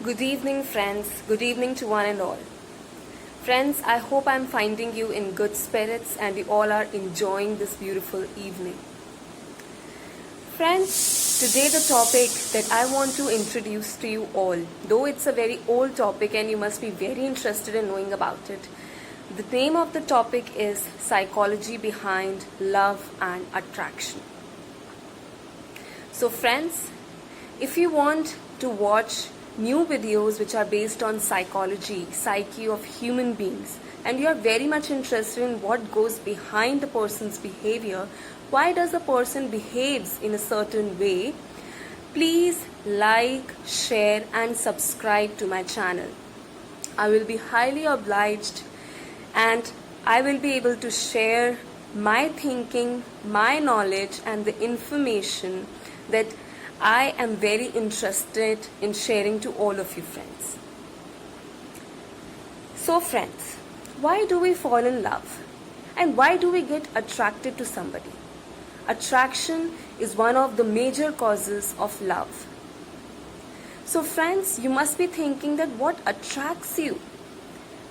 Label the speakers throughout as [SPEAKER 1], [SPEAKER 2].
[SPEAKER 1] Good evening, friends. Good evening to one and all. Friends, I hope I'm finding you in good spirits and you all are enjoying this beautiful evening. Friends, today the topic that I want to introduce to you all, though it's a very old topic and you must be very interested in knowing about it, the name of the topic is Psychology Behind Love and Attraction. So friends, if you want to watch new videos which are based on psyche of human beings, and you are very much interested in what goes behind the person's behavior, why does a person behaves in a certain way, please like, share and subscribe to my channel. I will be highly obliged and I will be able to share my thinking, my knowledge and the information that I am very interested in sharing to all of you friends. So friends, why do we fall in love? And why do we get attracted to somebody? Attraction is one of the major causes of love. So friends, you must be thinking that what attracts you?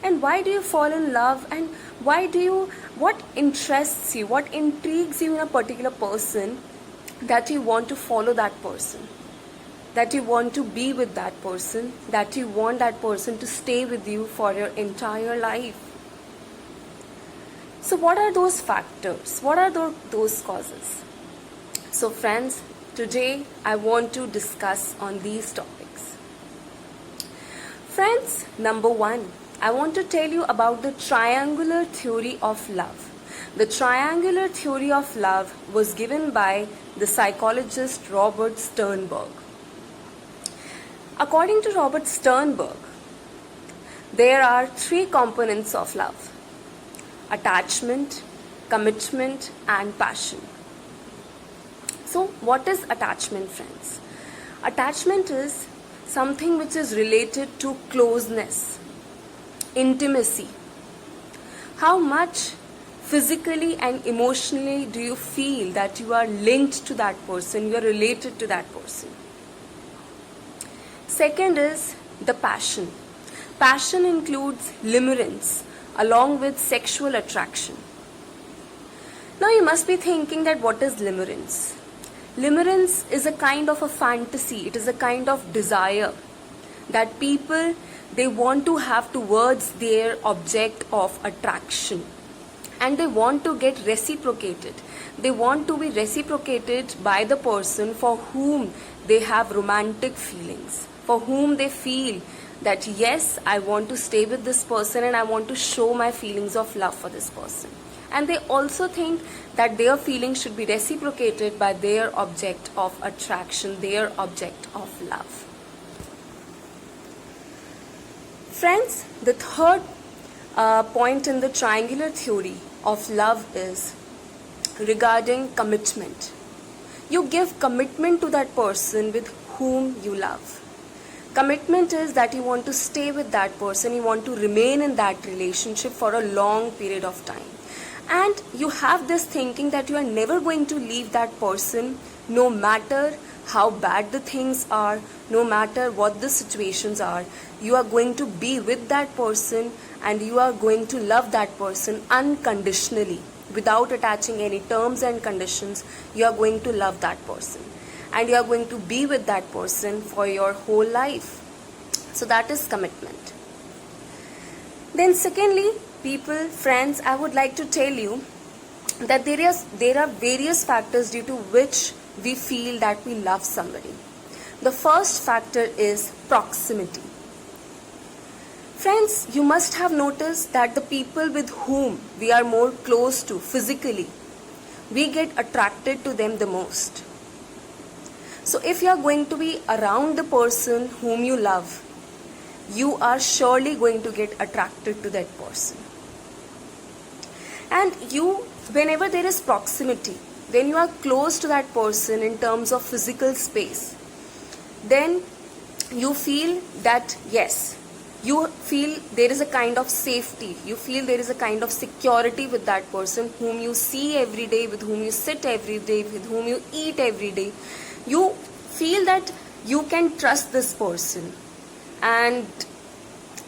[SPEAKER 1] And why do you fall in love? And what interests you? What intrigues you in a particular person that you want to follow that person, that you want to be with that person, that you want that person to stay with you for your entire life? So what are those factors? What are those causes? So friends, today I want to discuss on these topics. Friends, number one, I want to tell you about the triangular theory of love. The triangular theory of love was given by the psychologist Robert Sternberg. According to Robert Sternberg, there are three components of love: attachment, commitment, and passion. So, what is attachment, friends? Attachment is something which is related to closeness, intimacy. How much physically and emotionally do you feel that you are linked to that person, you are related to that person? Second is the passion. Passion includes limerence along with sexual attraction. Now you must be thinking that what is limerence? Limerence is a kind of a fantasy, it is a kind of desire that people, they want to have towards their object of attraction. And they want to get reciprocated. They want to be reciprocated by the person for whom they have romantic feelings, for whom they feel that yes, I want to stay with this person and I want to show my feelings of love for this person. And they also think that their feelings should be reciprocated by their object of attraction, their object of love. Friends, the third point in the triangular theory of love is regarding commitment. You give commitment to that person with whom you love. Commitment is that you want to stay with that person, you want to remain in that relationship for a long period of time. And you have this thinking that you are never going to leave that person no matter how bad the things are, no matter what the situations are. You are going to be with that person and you are going to love that person unconditionally, without attaching any terms and conditions. You are going to love that person and you are going to be with that person for your whole life. So that is commitment. Then secondly, people, friends, I would like to tell you that there are various factors due to which we feel that we love somebody. The first factor is proximity. Friends, you must have noticed that the people with whom we are more close to physically, we get attracted to them the most. So if you are going to be around the person whom you love, you are surely going to get attracted to that person. And whenever there is proximity, when you are close to that person in terms of physical space, then you feel that yes, you feel there is a kind of safety, you feel there is a kind of security with that person whom you see every day, with whom you sit every day, with whom you eat every day. You feel that you can trust this person And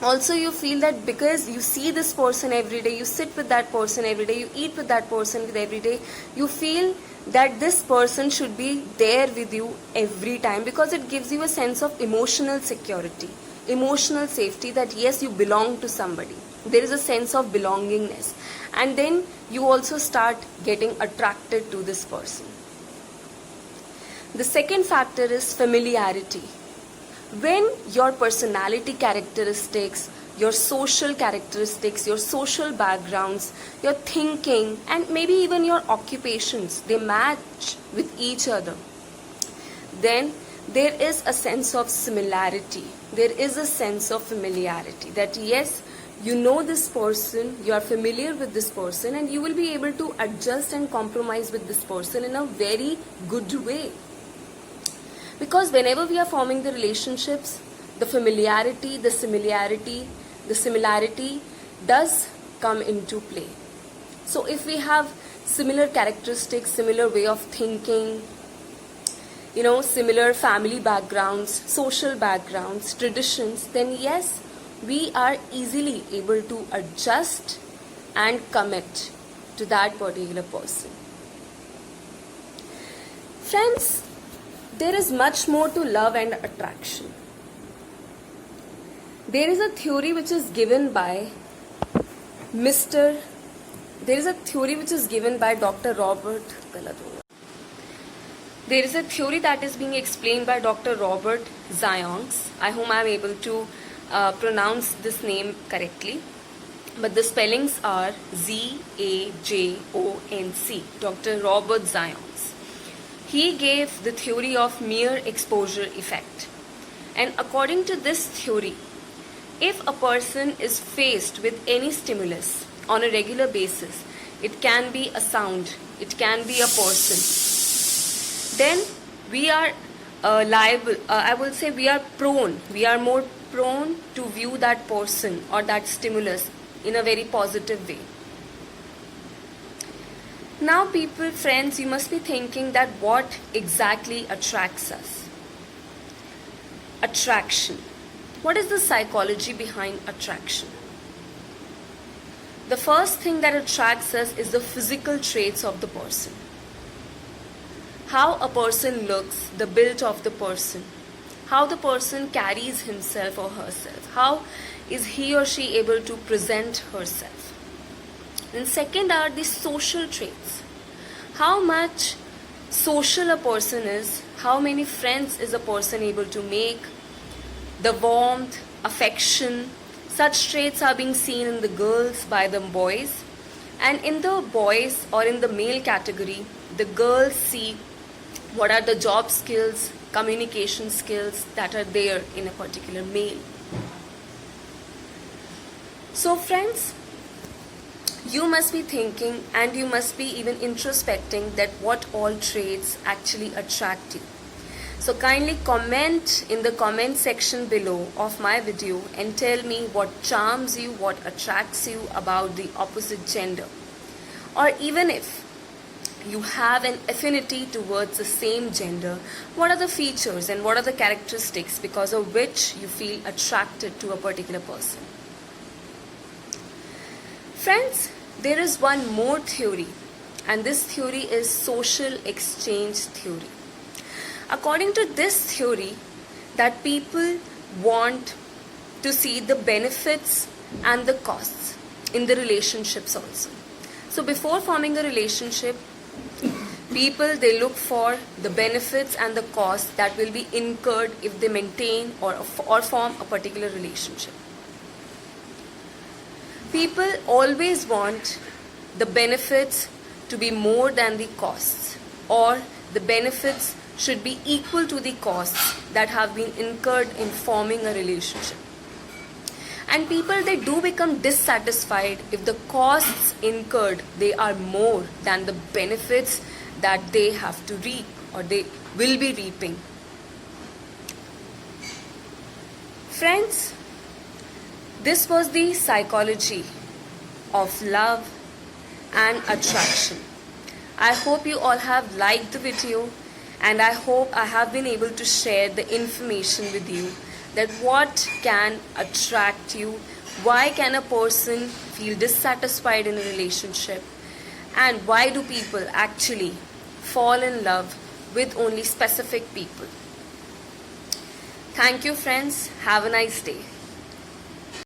[SPEAKER 1] also you feel that because you see this person every day, you sit with that person every day, you eat with that person every day, you feel that this person should be there with you every time, because it gives you a sense of emotional security, emotional safety, that yes, you belong to somebody. There is a sense of belongingness, and then you also start getting attracted to this person. The second factor is familiarity. When your personality characteristics, your social characteristics, your social backgrounds, your thinking, and maybe even your occupations, they match with each other, then there is a sense of similarity. There is a sense of familiarity, that yes, you know this person, you are familiar with this person, and you will be able to adjust and compromise with this person in a very good way. Because whenever we are forming the relationships, the familiarity, the similarity, the similarity does come into play. So if we have similar characteristics, similar way of thinking, similar family backgrounds, social backgrounds, traditions, then yes, we are easily able to adjust and commit to that particular person. Friends, there is much more to love and attraction. There is a theory which is given by Dr. Robert Galadona. There is a theory that is being explained by Dr. Robert Zionks. I hope I am able to pronounce this name correctly. But the spellings are Zajonc, Dr. Robert Zionks. He gave the theory of mere exposure effect. And according to this theory, if a person is faced with any stimulus on a regular basis, it can be a sound, it can be a person, then we are we are more prone to view that person or that stimulus in a very positive way. Now people, friends, you must be thinking that what exactly attracts us? Attraction. What is the psychology behind attraction? The first thing that attracts us is the physical traits of the person. How a person looks, the build of the person, how the person carries himself or herself, how is he or she able to present herself. And second are the social traits. How much social a person is, how many friends is a person able to make, the warmth, affection, such traits are being seen in the girls by the boys. And in the boys or in the male category, the girls see what are the job skills, communication skills that are there in a particular male. So friends, you must be thinking and you must be even introspecting that what all traits actually attract you. So kindly comment in the comment section below of my video and tell me what charms you, what attracts you about the opposite gender. Or even if you have an affinity towards the same gender, what are the features and what are the characteristics because of which you feel attracted to a particular person. Friends, there is one more theory, and this theory is social exchange theory. According to this theory, that people want to see the benefits and the costs in the relationships also. So before forming a relationship, people, they look for the benefits and the costs that will be incurred if they maintain or form a particular relationship. People always want the benefits to be more than the costs, or the benefits should be equal to the costs that have been incurred in forming a relationship. And people, they do become dissatisfied if the costs incurred, they are more than the benefits that they have to reap or they will be reaping. Friends, this was the psychology of love and attraction. I hope you all have liked the video, and I hope I have been able to share the information with you that what can attract you, why can a person feel dissatisfied in a relationship, and why do people actually fall in love with only specific people. Thank you, friends. Have a nice day.